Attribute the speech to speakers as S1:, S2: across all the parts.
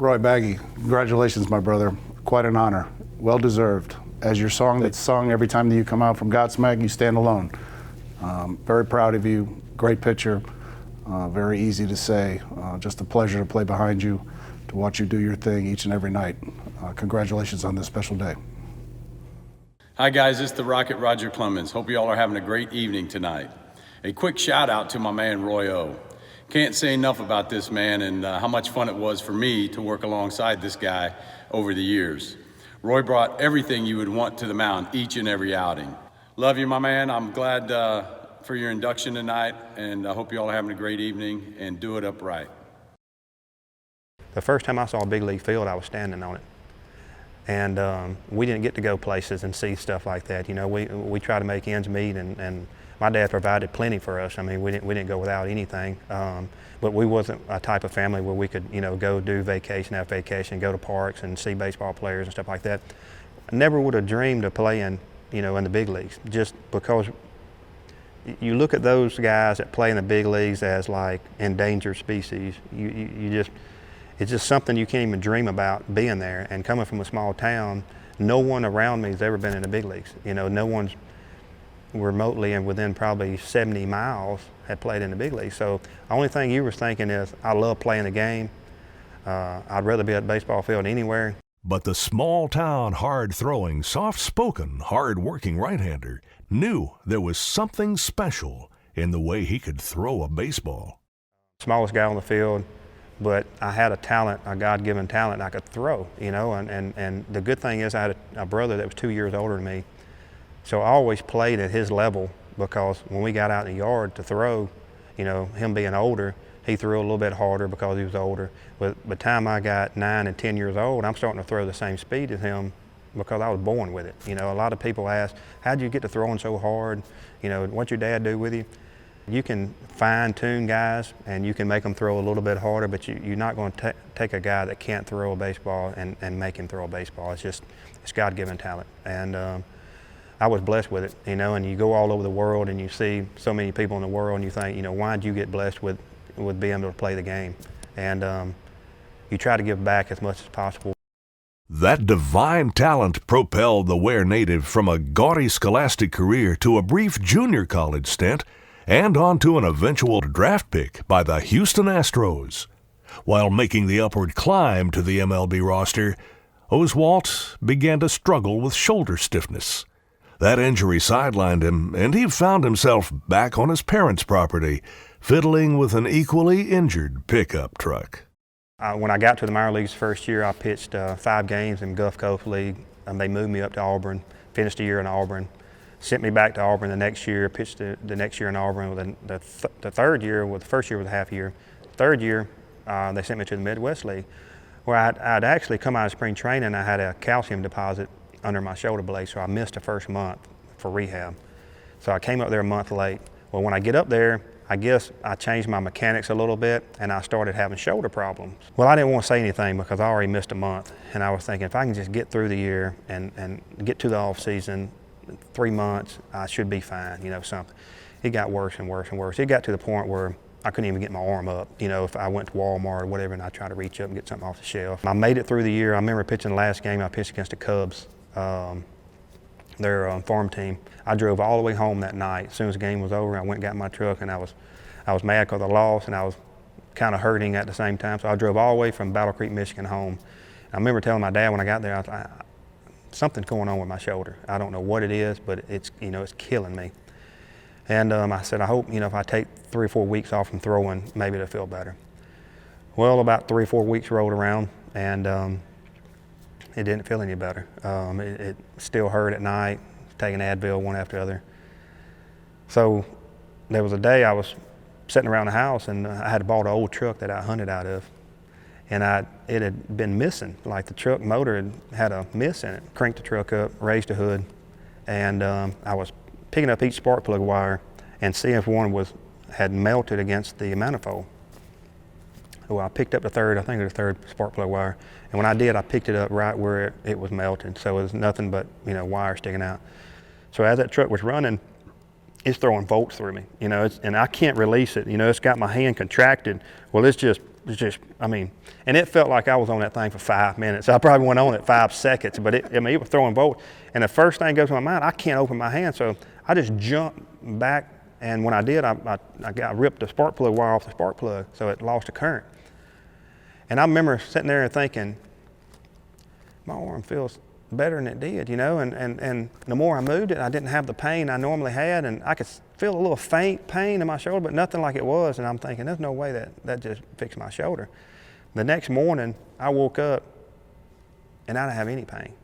S1: Roy Baggy, congratulations, my brother. Quite an honor. Well deserved. As your song that's sung every time that you come out from Godsmack, you stand alone. Very proud of you. Great pitcher. Very easy to say. Just a pleasure to play behind you, to watch you do your thing each and every night. Congratulations on this special day.
S2: Hi guys, it's the Rocket Roger Clemens. Hope you all are having a great evening tonight. A quick shout out to my man Roy O. Can't say enough about this man and how much fun it was for me to work alongside this guy over the years. Roy brought everything you would want to the mound each and every outing. Love you, my man. I'm glad for your induction tonight, and I hope you all are having a great evening, and do it upright.
S3: The first time I saw a big league field, I was standing on it. And we didn't get to go places and see stuff like that. You know, we try to make ends meet, and my dad provided plenty for us. I mean, we didn't go without anything. But we wasn't a type of family where we could, you know, go do vacation after vacation, go to parks and see baseball players and stuff like that. I never would have dreamed of playing, you know, in the big leagues, just because you look at those guys that play in the big leagues as like endangered species. It's just something you can't even dream about being there. And coming from a small town, no one around me has ever been in the big leagues. You know, no one's remotely and within probably 70 miles had played in the big league. So the only thing you were thinking is, I love playing the game. I'd rather be at the baseball field anywhere.
S4: But the small-town, hard-throwing, soft-spoken, hard-working right-hander knew there was something special in the way he could throw a baseball.
S3: Smallest guy on the field, but I had a talent, a God-given talent I could throw, you know, and the good thing is I had a brother that was 2 years older than me. So I always played at his level, because when we got out in the yard to throw, you know, him being older, he threw a little bit harder because he was older. But by the time I got 9 and 10 years old, I'm starting to throw the same speed as him because I was born with it. You know, a lot of people ask, how'd you get to throwing so hard? You know, what'd your dad do with you? You can fine-tune guys and you can make them throw a little bit harder, but you're not going to take a guy that can't throw a baseball and make him throw a baseball. It's God-given talent. And I was blessed with it, you know, and you go all over the world and you see so many people in the world and you think, you know, why did you get blessed with being able to play the game? And you try to give back as much as possible.
S4: That divine talent propelled the Ware native from a gaudy scholastic career to a brief junior college stint and on to an eventual draft pick by the Houston Astros. While making the upward climb to the MLB roster, Oswalt began to struggle with shoulder stiffness. That injury sidelined him, and he found himself back on his parents' property, fiddling with an equally injured pickup truck.
S3: When I got to the minor leagues first year, I pitched 5 games in Gulf Coast League. They moved me up to Auburn, finished a year in Auburn, sent me back to Auburn the next year, pitched the next year in Auburn. The third year, well, the first year was a half year. Third year, they sent me to the Midwest League, where I'd actually come out of spring training. I had a calcium deposit under my shoulder blade, so I missed the first month for rehab. So I came up there a month late. Well, when I get up there, I guess I changed my mechanics a little bit and I started having shoulder problems. Well, I didn't want to say anything because I already missed a month, and I was thinking if I can just get through the year and get to the off season, 3 months, I should be fine, you know, something. It got worse and worse and worse. It got to the point where I couldn't even get my arm up. You know, if I went to Walmart or whatever and I tried to reach up and get something off the shelf. I made it through the year. I remember pitching the last game I pitched against the Cubs, their farm team. I drove all the way home that night. As soon as the game was over, I went and got in my truck, and I was mad because I lost, and I was kind of hurting at the same time. So I drove all the way from Battle Creek, Michigan home. I remember telling my dad when I got there, I was like, something's going on with my shoulder. I don't know what it is, but it's, you know, it's killing me. And I said, I hope, you know, if I take 3 or 4 weeks off from throwing, maybe it'll feel better. Well, about 3 or 4 weeks rolled around, and it didn't feel any better. It still hurt at night, taking Advil one after the other. So there was a day I was sitting around the house, and I had bought an old truck that I hunted out of, and it had been missing. Like the truck motor had a miss in it. Cranked the truck up, raised the hood, and I was picking up each spark plug wire and seeing if one had melted against the manifold. Well, I picked up the third, I think it was the third spark plug wire, and when I did, I picked it up right where it was melted, so it was nothing but, you know, wire sticking out. So as that truck was running, it's throwing volts through me, you know, and I can't release it. You know, it's got my hand contracted. Well, it's just I mean, and it felt like I was on that thing for 5 minutes. I probably went on it 5 seconds, but it was throwing volts. And the first thing goes to my mind, I can't open my hand, so I just jumped back. And when I did, I ripped the spark plug wire off the spark plug, so it lost the current. And I remember sitting there and thinking, my arm feels better than it did, you know, and the more I moved it, I didn't have the pain I normally had, and I could feel a little faint pain in my shoulder, but nothing like it was, and I'm thinking, there's no way that just fixed my shoulder. The next morning, I woke up, and I didn't have any pain.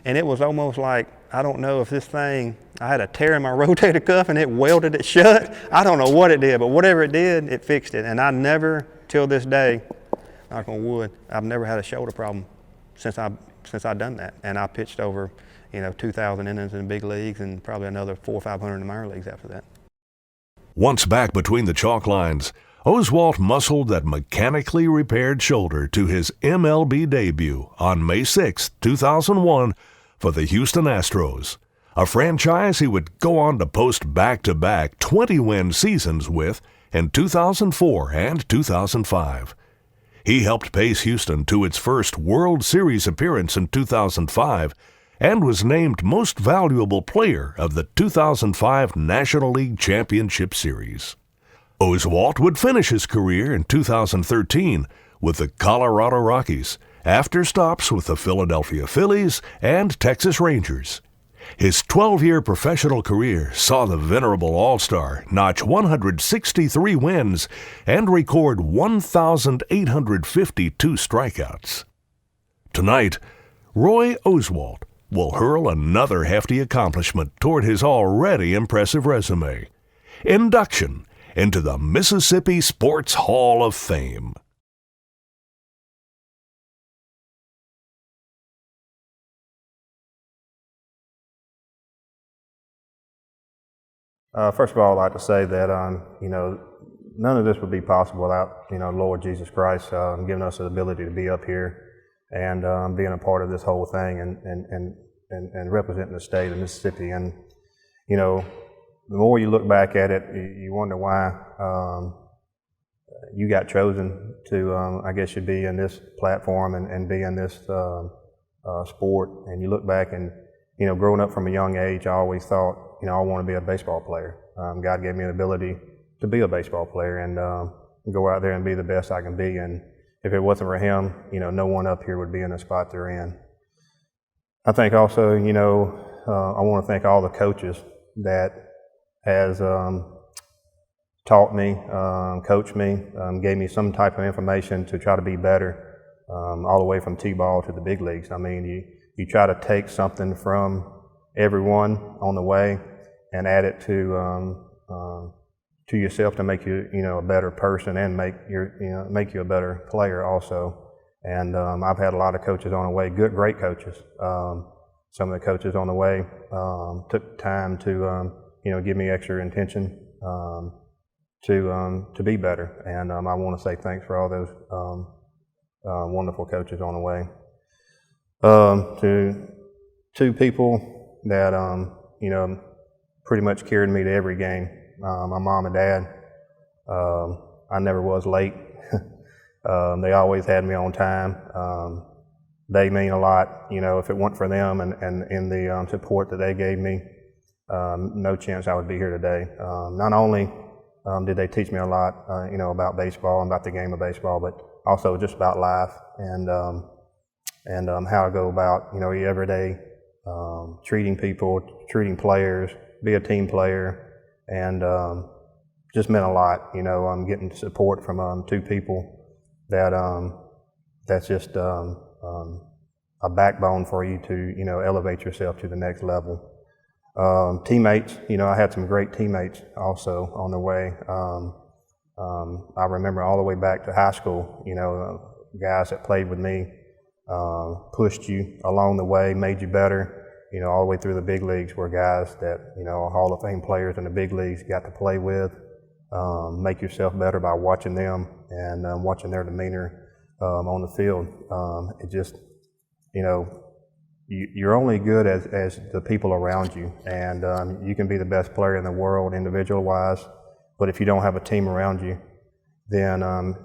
S3: And it was almost like, I don't know if this thing, I had a tear in my rotator cuff, and it welded it shut. I don't know what it did, but whatever it did, it fixed it. And I never, till this day, knock on wood, I've never had a shoulder problem since I've done that. And I pitched over, 2,000 innings in the big leagues and probably another 400 or 500 in the minor leagues after that.
S4: Once back between the chalk lines, Oswalt muscled that mechanically repaired shoulder to his MLB debut on May 6, 2001 for the Houston Astros, a franchise he would go on to post back-to-back 20-win seasons with in 2004 and 2005. He helped pace Houston to its first World Series appearance in 2005 and was named Most Valuable Player of the 2005 National League Championship Series. Oswalt would finish his career in 2013 with the Colorado Rockies, after stops with the Philadelphia Phillies and Texas Rangers. His 12-year professional career saw the venerable All-Star notch 163 wins and record 1,852 strikeouts. Tonight, Roy Oswalt will hurl another hefty accomplishment toward his already impressive resume: induction into the Mississippi Sports Hall of Fame.
S3: First of all, I'd like to say that, none of this would be possible without, Lord Jesus Christ giving us the ability to be up here and being a part of this whole thing and representing the state of Mississippi. And, the more you look back at it, you wonder why you got chosen to, I guess, you'd be in this platform and be in this sport. And you look back and, growing up from a young age, I always thought, I want to be a baseball player. God gave me the ability to be a baseball player and go out there and be the best I can be. And if it wasn't for him, no one up here would be in the spot they're in. I think also, I want to thank all the coaches that has taught me, coached me, gave me some type of information to try to be better, all the way from T-ball to the big leagues. I mean, you try to take something from everyone on the way and add it to yourself to make you a better person and make you a better player also. And I've had a lot of coaches on the way, great coaches. Some of the coaches on the way took time to give me extra attention to be better. And I want to say thanks for all those wonderful coaches on the way. To two people that, pretty much carried me to every game. My mom and dad. I never was late. They always had me on time. They mean a lot. If it weren't for them and the support that they gave me, no chance I would be here today. Not only did they teach me a lot, about baseball and about the game of baseball, but also just about life and how to go about, your everyday treating people, treating players, be a team player, and just meant a lot. I'm getting support from two people that's just a backbone for you to elevate yourself to the next level. Teammates, I had some great teammates also on the way. I remember all the way back to high school, guys that played with me, pushed you along the way, made you better. All the way through the big leagues were guys that, Hall of Fame players in the big leagues got to play with. Make yourself better by watching them and watching their demeanor on the field. It just, you're only good as the people around you. And you can be the best player in the world individual-wise, but if you don't have a team around you, then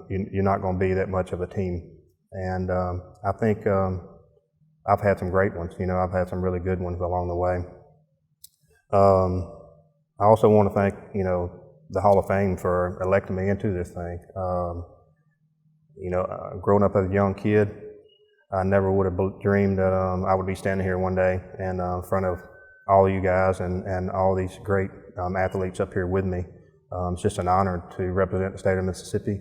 S3: you're not going to be that much of a team. And I think I've had some great ones. You know, I've had some really good ones along the way. I also want to thank, you know, the Hall of Fame for electing me into this thing. You know, growing up as a young kid, I never would have dreamed that I would be standing here one day in front of all of you guys and all these great athletes up here with me. It's just an honor to represent the state of Mississippi.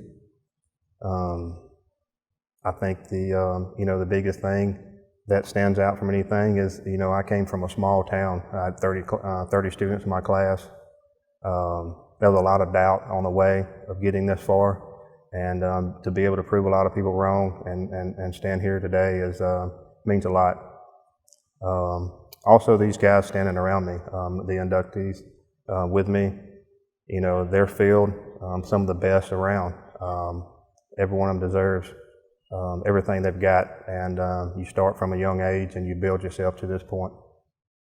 S3: I think you know, the biggest thing that stands out from anything is, you know, I came from a small town. I had 30 students in my class. There was a lot of doubt on the way of getting this far, and to be able to prove a lot of people wrong and stand here today means a lot. Also, these guys standing around me, the inductees with me, you know, they're filled some of the best around. Every one of them deserves everything they've got, and you start from a young age and you build yourself to this point.